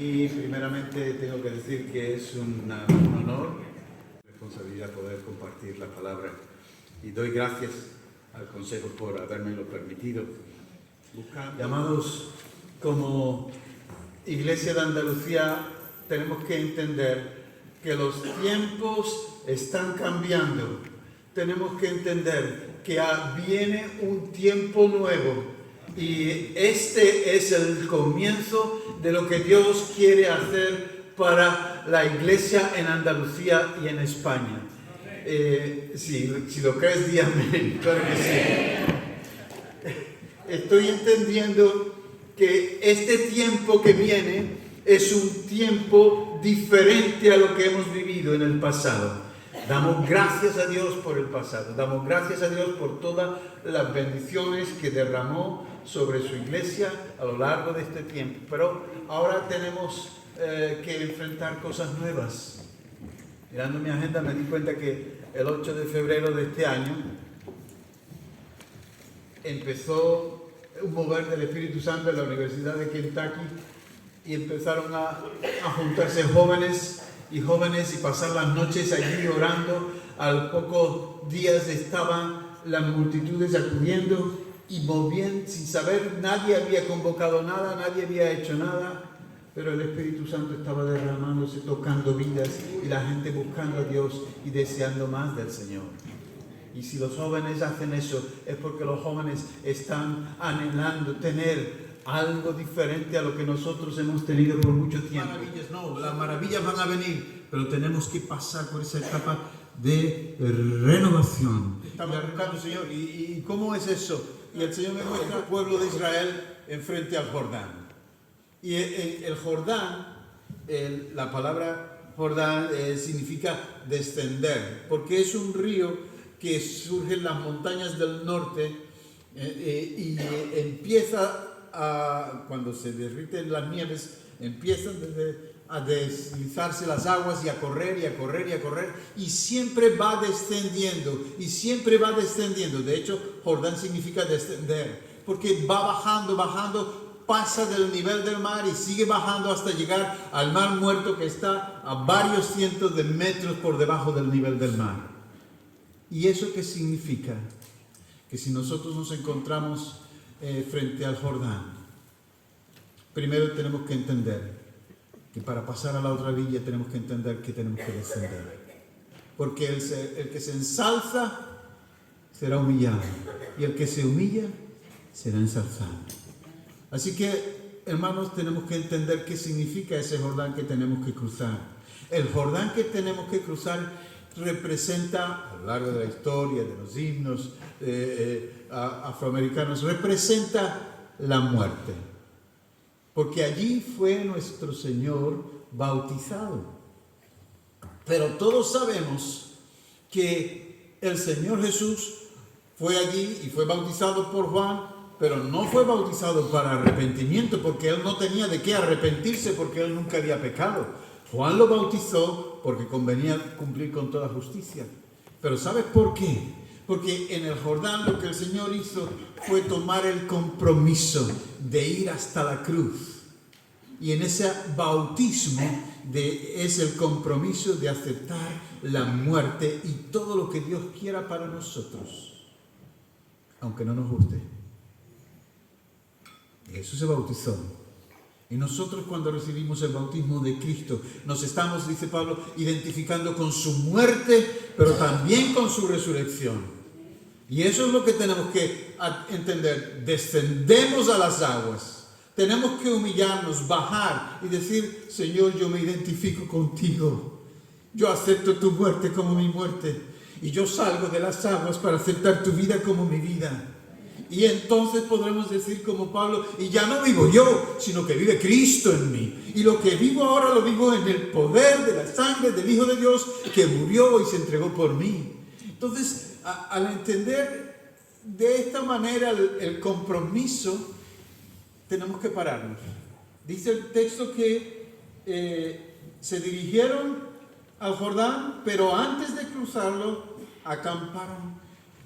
Y primeramente tengo que decir que es un honor, responsabilidad poder compartir la palabra. Y doy gracias al Consejo por habérmelo permitido. Llamados, como Iglesia de Andalucía, tenemos que entender que los tiempos están cambiando. Tenemos que entender que viene un tiempo nuevo. Y este es el comienzo de lo que Dios quiere hacer para la iglesia en Andalucía y en España. Si lo crees, di amén. Claro que sí. Estoy entendiendo que este tiempo que viene es un tiempo diferente a lo que hemos vivido en el pasado. Damos gracias a Dios por el pasado. Damos gracias a Dios por todas las bendiciones que derramó sobre su iglesia a lo largo de este tiempo. Pero ahora tenemos que enfrentar cosas nuevas. Mirando mi agenda me di cuenta que el 8 de febrero de este año empezó un mover del Espíritu Santo en la Universidad de Kentucky y empezaron a juntarse jóvenes y pasar las noches allí orando. Al pocos días estaban las multitudes acudiendo y movían sin saber. Nadie había convocado nada, nadie había hecho nada, pero el Espíritu Santo estaba derramándose, tocando vidas y la gente buscando a Dios y deseando más del Señor. Y si los jóvenes hacen eso, es porque los jóvenes están anhelando tener algo diferente a lo que nosotros hemos tenido por mucho tiempo. Maravillas, no, las maravillas van a venir, pero tenemos que pasar por esa etapa de renovación. Estamos buscando, Señor, ¿y cómo es eso? Y el Señor me muestra al pueblo de Israel enfrente al Jordán. Y el Jordán, la palabra Jordán significa descender, porque es un río que surge en las montañas del norte y empieza cuando se derriten las nieves, empiezan a deslizarse las aguas y a correr y a correr y a correr, y siempre va descendiendo y siempre va descendiendo. De hecho, Jordán significa descender, porque va bajando, pasa del nivel del mar y sigue bajando hasta llegar al mar muerto, que está a varios cientos de metros por debajo del nivel del mar. ¿Y eso qué significa? Que si nosotros nos encontramos frente al Jordán, primero tenemos que entender que para pasar a la otra orilla tenemos que entender que tenemos que descender. Porque el que se ensalza será humillado, y el que se humilla será ensalzado. Así que, hermanos, tenemos que entender qué significa ese Jordán que tenemos que cruzar. El Jordán que tenemos que cruzar representa, a lo largo de la historia, de los himnos afroamericanos, representa la muerte. Porque allí fue nuestro Señor bautizado. Pero todos sabemos que el Señor Jesús fue allí y fue bautizado por Juan, pero no fue bautizado para arrepentimiento, porque él no tenía de qué arrepentirse, porque él nunca había pecado. Juan lo bautizó porque convenía cumplir con toda justicia. Pero ¿sabes por qué? Porque en el Jordán lo que el Señor hizo fue tomar el compromiso de ir hasta la cruz. Y en ese bautismo es el compromiso de aceptar la muerte y todo lo que Dios quiera para nosotros, aunque no nos guste. Jesús se bautizó. Y nosotros, cuando recibimos el bautismo de Cristo, nos estamos, dice Pablo, identificando con su muerte, pero también con su resurrección. Y eso es lo que tenemos que entender. Descendemos a las aguas. Tenemos que humillarnos, bajar y decir: Señor, yo me identifico contigo. Yo acepto tu muerte como mi muerte. Y yo salgo de las aguas para aceptar tu vida como mi vida. Y entonces podremos decir como Pablo: y ya no vivo yo, sino que vive Cristo en mí. Y lo que vivo ahora lo vivo en el poder de la sangre del Hijo de Dios, que murió y se entregó por mí. Entonces, al entender de esta manera el compromiso, tenemos que pararnos. Dice el texto que se dirigieron al Jordán, pero antes de cruzarlo, acamparon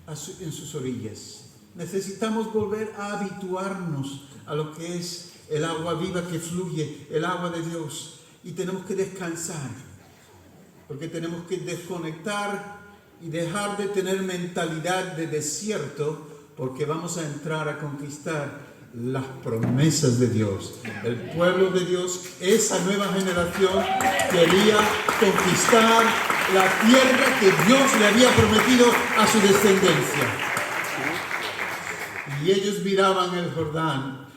en sus orillas. Necesitamos volver a habituarnos a lo que es el agua viva que fluye, el agua de Dios. Y tenemos que descansar, porque tenemos que desconectar y dejar de tener mentalidad de desierto, porque vamos a entrar a conquistar las promesas de Dios. El pueblo de Dios, esa nueva generación, quería conquistar la tierra que Dios le había prometido a su descendencia. Y ellos miraban el Jordán,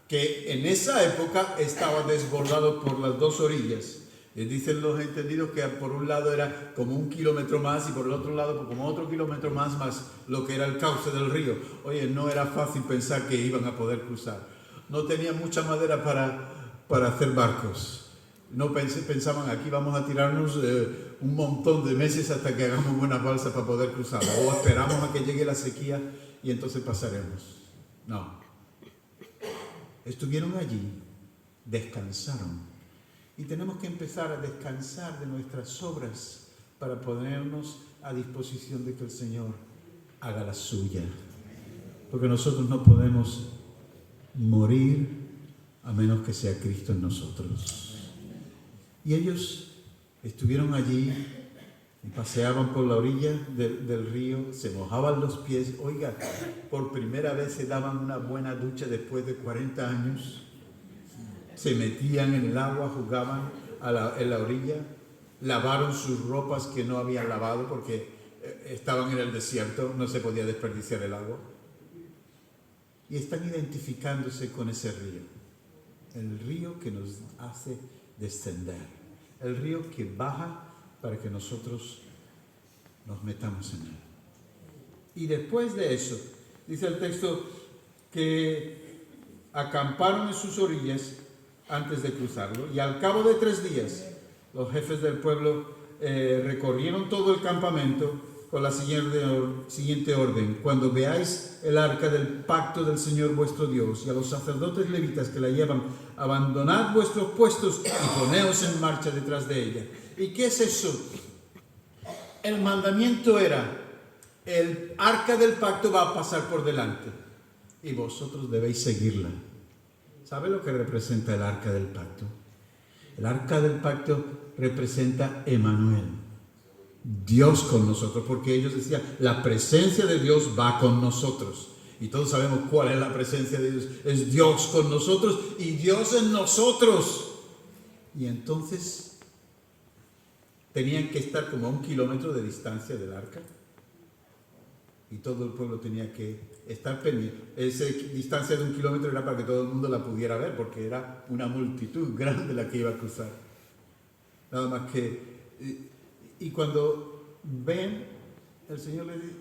que en esa época estaba desbordado por las dos orillas. Y dicen los entendidos que por un lado era como 1 kilómetro más y por el otro lado como otro kilómetro más lo que era el cauce del río. Oye, no era fácil pensar que iban a poder cruzar. No tenían mucha madera para hacer barcos. No pensaban, aquí vamos a tirarnos un montón de meses hasta que hagamos buenas balsas para poder cruzar. O esperamos a que llegue la sequía y entonces pasaremos. No. Estuvieron allí, descansaron. Y tenemos que empezar a descansar de nuestras obras para ponernos a disposición de que el Señor haga la suya. Porque nosotros no podemos morir a menos que sea Cristo en nosotros. Y ellos estuvieron allí y paseaban por la orilla del río, se mojaban los pies. Oiga, por primera vez se daban una buena ducha después de 40 años. Se metían en el agua, jugaban en la orilla, lavaron sus ropas que no habían lavado porque estaban en el desierto, no se podía desperdiciar el agua. Y están identificándose con ese río, el río que nos hace descender, el río que baja para que nosotros nos metamos en él. Y después de eso, dice el texto que acamparon en sus orillas antes de cruzarlo, y al cabo de 3 días los jefes del pueblo recorrieron todo el campamento con la siguiente orden: cuando veáis el arca del pacto del Señor vuestro Dios y a los sacerdotes levitas que la llevan, abandonad vuestros puestos y poneos en marcha detrás de ella. ¿Y qué es eso? El mandamiento era: el arca del pacto va a pasar por delante y vosotros debéis seguirla. ¿Sabe lo que representa el arca del pacto? El arca del pacto representa Emmanuel, Dios con nosotros, porque ellos decían, la presencia de Dios va con nosotros. Y todos sabemos cuál es la presencia de Dios. Es Dios con nosotros y Dios en nosotros. Y entonces tenían que estar como a 1 kilómetro de distancia del arca. Y todo el pueblo tenía que estar pendiente. Esa distancia de 1 kilómetro era para que todo el mundo la pudiera ver, porque era una multitud grande la que iba a cruzar. Nada más que... Y cuando ven, el Señor le dice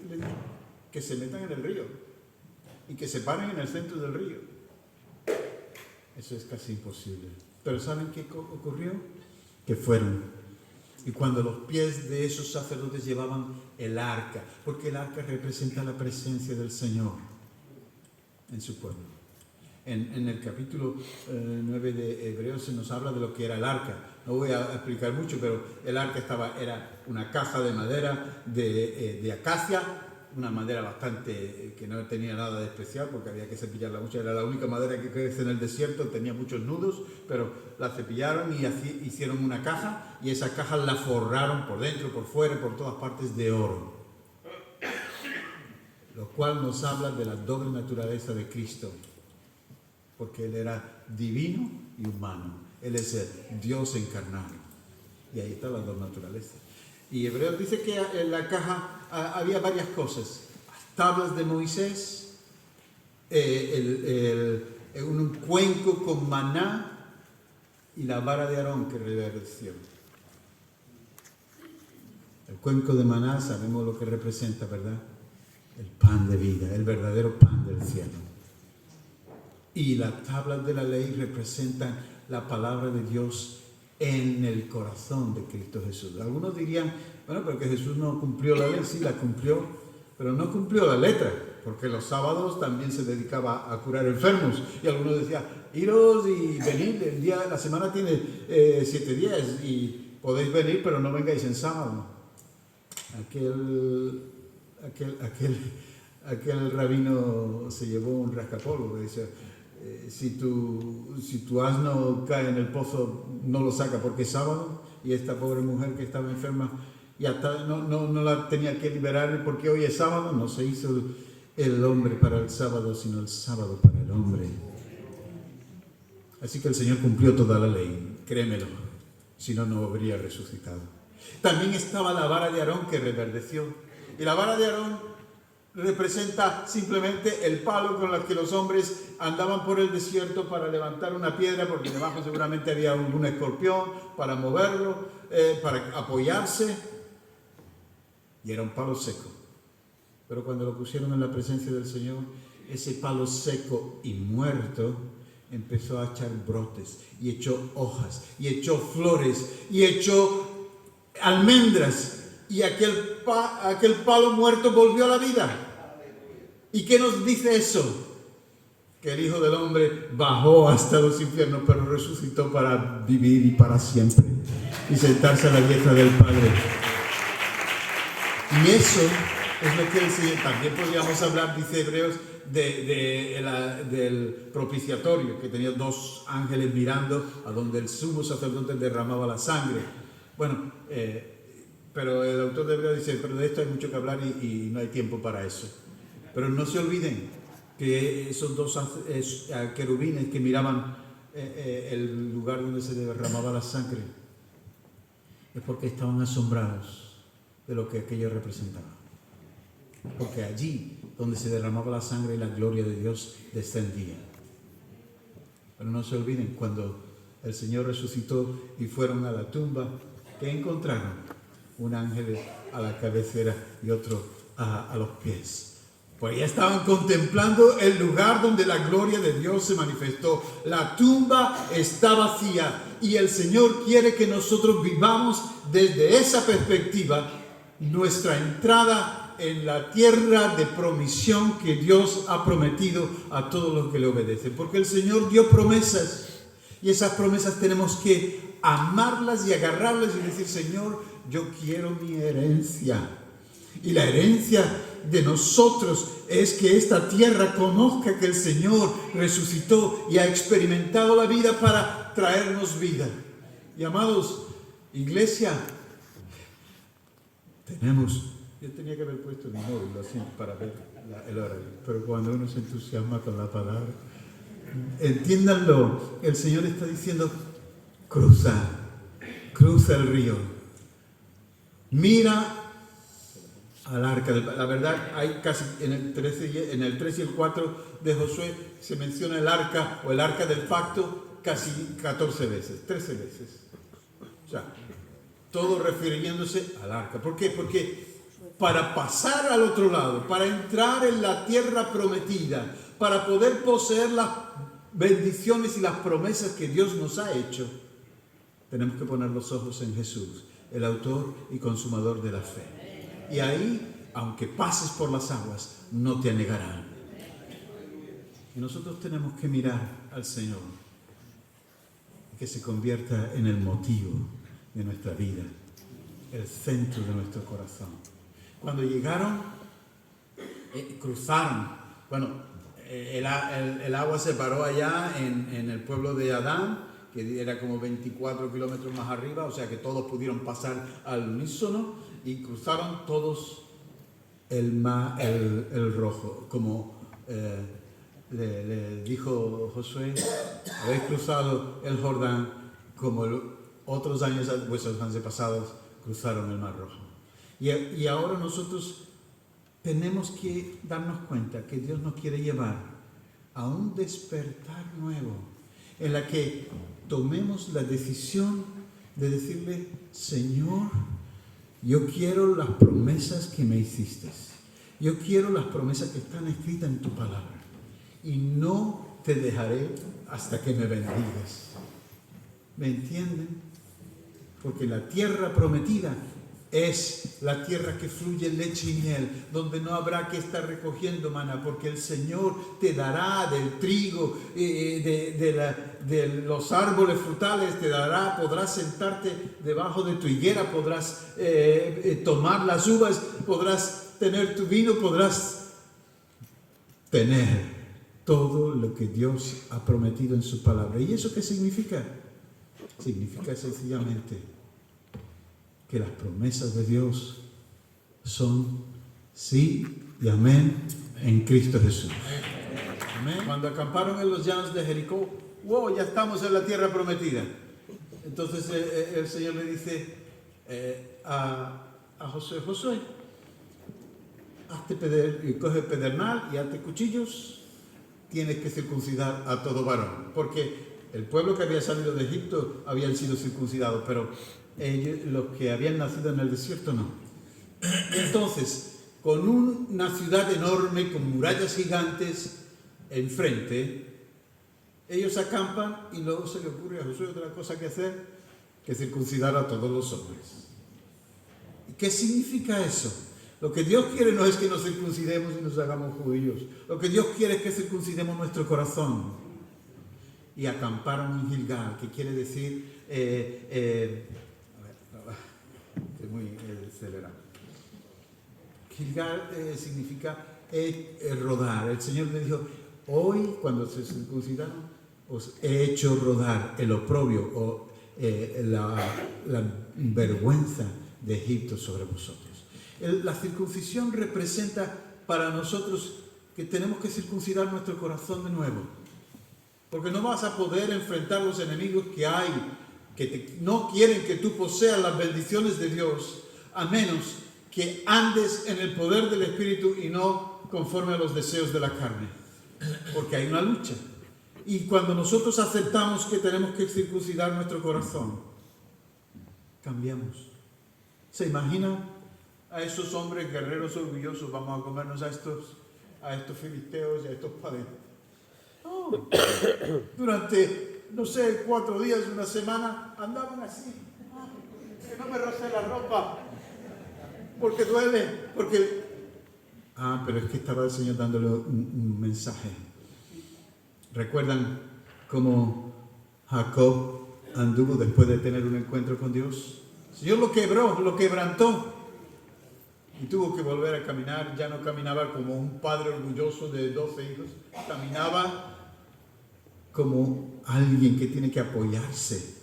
que se metan en el río y que se paren en el centro del río. Eso es casi imposible. Pero ¿saben qué ocurrió? Que fueron. Y cuando los pies de esos sacerdotes llevaban el arca, porque el arca representa la presencia del Señor en su pueblo. En el capítulo 9 de Hebreos se nos habla de lo que era el arca. No voy a explicar mucho, pero el arca era una caja de madera de acacia, una madera bastante que no tenía nada de especial porque había que cepillarla mucho. Era la única madera que crece en el desierto, tenía muchos nudos, pero la cepillaron y así hicieron una caja, y esa caja la forraron por dentro, por fuera, por todas partes de oro. Lo cual nos habla de la doble naturaleza de Cristo, porque Él era divino y humano. Él es el Dios encarnado. Y ahí está las dos naturalezas. Y Hebreos dice que en la caja había varias cosas. Las tablas de Moisés, un cuenco con maná y la vara de Aarón que reverdeció. El cuenco de maná sabemos lo que representa, ¿verdad? El pan de vida, el verdadero pan del cielo. Y las tablas de la ley representan la palabra de Dios en el corazón de Cristo Jesús. Algunos dirían, bueno, porque Jesús no cumplió la ley. Sí, la cumplió, pero no cumplió la letra, porque los sábados también se dedicaba a curar enfermos. Y algunos decían, iros y venid, la semana tiene 7 días y podéis venir, pero no vengáis en sábado. Aquel rabino se llevó un rascapolvo que dice, si tu asno cae en el pozo, no lo saca porque es sábado, y esta pobre mujer que estaba enferma y hasta no la tenía que liberar porque hoy es sábado. No se hizo el hombre para el sábado, sino el sábado para el hombre. Así que el Señor cumplió toda la ley, créemelo, si no, no habría resucitado. También estaba la vara de Aarón que reverdeció, y la vara de Aarón representa simplemente el palo con el que los hombres andaban por el desierto para levantar una piedra, porque debajo seguramente había un escorpión para moverlo, para apoyarse, y era un palo seco. Pero cuando lo pusieron en la presencia del Señor, ese palo seco y muerto empezó a echar brotes, y echó hojas, y echó flores, y echó almendras, y aquel palo muerto volvió a la vida. ¿Y qué nos dice eso? Que el Hijo del Hombre bajó hasta los infiernos, pero resucitó para vivir y para siempre, y sentarse a la diestra del Padre. Y eso es lo que el Señor, también podríamos hablar, dice Hebreos, del propiciatorio, que tenía 2 ángeles mirando a donde el sumo sacerdote derramaba la sangre. Bueno, pero el autor de Hebreos dice, pero de esto hay mucho que hablar y no hay tiempo para eso. Pero no se olviden que esos 2 querubines que miraban el lugar donde se derramaba la sangre, es porque estaban asombrados de lo que aquello representaba. Porque allí donde se derramaba la sangre, la gloria de Dios descendía. Pero no se olviden, cuando el Señor resucitó y fueron a la tumba, ¿qué encontraron? Un ángel a la cabecera y otro a los pies. Pues ya estaban contemplando el lugar donde la gloria de Dios se manifestó. La tumba está vacía, y el Señor quiere que nosotros vivamos desde esa perspectiva nuestra entrada en la tierra de promisión que Dios ha prometido a todos los que le obedecen. Porque el Señor dio promesas, y esas promesas tenemos que amarlas y agarrarlas y decir, Señor, yo quiero mi herencia. Y la herencia de nosotros es que esta tierra conozca que el Señor resucitó y ha experimentado la vida para traernos vida. Y amados, iglesia, yo tenía que haber puesto mi móvil así para ver el horario, pero cuando uno se entusiasma con la palabra, entiéndanlo, el Señor está diciendo, cruza el río, mira al arca. La verdad, hay casi en el 3 y el 4 de Josué se menciona el arca o el arca del pacto casi 14 veces, 13 veces. O sea, todo refiriéndose al arca. ¿Por qué? Porque para pasar al otro lado, para entrar en la tierra prometida, para poder poseer las bendiciones y las promesas que Dios nos ha hecho, tenemos que poner los ojos en Jesús, el autor y consumador de la fe. Y ahí, aunque pases por las aguas, no te anegarán. Y nosotros tenemos que mirar al Señor, que se convierta en el motivo de nuestra vida, el centro de nuestro corazón. Cuando llegaron, cruzaron. Bueno, el agua se paró allá en el pueblo de Adán, que era como 24 kilómetros más arriba, o sea que todos pudieron pasar al unísono y cruzaron todos el rojo, como le dijo Josué, habéis cruzado el Jordán como otros años vuestros antepasados cruzaron el Mar Rojo. Y ahora nosotros tenemos que darnos cuenta que Dios nos quiere llevar a un despertar nuevo, en la que tomemos la decisión de decirle, Señor, yo quiero las promesas que me hiciste. Yo quiero las promesas que están escritas en tu palabra. Y no te dejaré hasta que me bendigas. ¿Me entienden? Porque la tierra prometida es la tierra que fluye leche y miel, donde no habrá que estar recogiendo maná, porque el Señor te dará del trigo, de los árboles frutales, te dará, podrás sentarte debajo de tu higuera, podrás tomar las uvas, podrás tener tu vino, podrás tener todo lo que Dios ha prometido en su palabra. ¿Y eso qué significa? Significa sencillamente que las promesas de Dios son sí y amén en Cristo Jesús. Amén. Cuando acamparon en los llanos de Jericó, wow, ya estamos en la tierra prometida. Entonces el Señor le dice a Josué, Josué, coge pedernal y hazte cuchillos, tienes que circuncidar a todo varón, porque el pueblo que había salido de Egipto habían sido circuncidados, pero ellos, los que habían nacido en el desierto, no. Entonces, con una ciudad enorme, con murallas gigantes enfrente, ellos acampan y luego se le ocurre a Josué otra cosa que hacer, que circuncidar a todos los hombres. ¿Y qué significa eso? Lo que Dios quiere no es que nos circuncidemos y nos hagamos judíos. Lo que Dios quiere es que circuncidemos nuestro corazón. Y acamparon en Gilgal, que quiere decir, estoy muy acelerado. Gilgal significa rodar. El Señor le dijo, hoy cuando se circuncidaron, os he hecho rodar el oprobio o la vergüenza de Egipto sobre vosotros. La circuncisión representa para nosotros que tenemos que circuncidar nuestro corazón de nuevo. Porque no vas a poder enfrentar los enemigos que hay, que no quieren que tú poseas las bendiciones de Dios, a menos que andes en el poder del Espíritu y no conforme a los deseos de la carne. Porque hay una lucha. Y cuando nosotros aceptamos que tenemos que circuncidar nuestro corazón, cambiamos. ¿Se imagina a esos hombres guerreros orgullosos? Vamos a comernos a estos filisteos y a estos padres. Oh. Durante, no sé, 4 días, una semana, andaban así. Que no me rocé la ropa. Porque duele. Porque... pero es que estaba el Señor dándole un mensaje. ¿Recuerdan cómo Jacob anduvo después de tener un encuentro con Dios? El Señor lo quebró, lo quebrantó. Y tuvo que volver a caminar. Ya no caminaba como un padre orgulloso de 12 hijos. Caminaba como alguien que tiene que apoyarse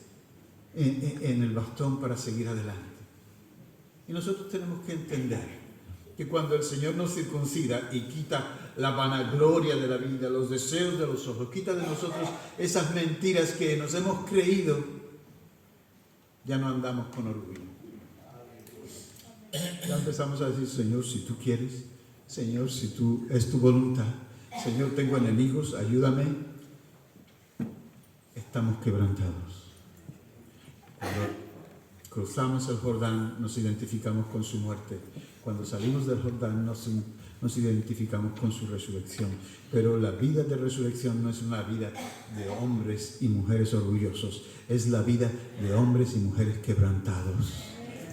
en el bastón para seguir adelante. Y nosotros tenemos que entender que cuando el Señor nos circuncida y quita la vanagloria de la vida, los deseos de los ojos, quita de nosotros esas mentiras que nos hemos creído, ya no andamos con orgullo. Ya empezamos a decir, Señor, si tú quieres, Señor, si tú es tu voluntad, Señor, tengo enemigos, ayúdame. Estamos quebrantados. Cuando cruzamos el Jordán, nos identificamos con su muerte. Cuando salimos del Jordán, nos identificamos con su resurrección. Pero la vida de resurrección no es una vida de hombres y mujeres orgullosos, es la vida de hombres y mujeres quebrantados.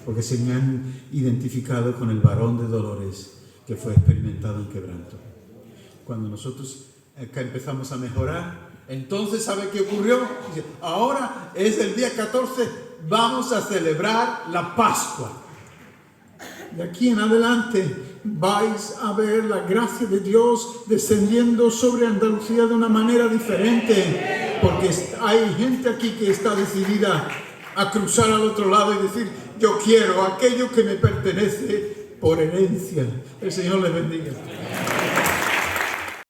Porque se me han identificado con el varón de dolores que fue experimentado en quebranto. Cuando nosotros empezamos a mejorar, entonces, ¿sabe qué ocurrió? Dice, ahora es el día 14, vamos a celebrar la Pascua. De aquí en adelante vais a ver la gracia de Dios descendiendo sobre Andalucía de una manera diferente. Porque hay gente aquí que está decidida a cruzar al otro lado y decir, yo quiero aquello que me pertenece por herencia. El Señor les bendiga.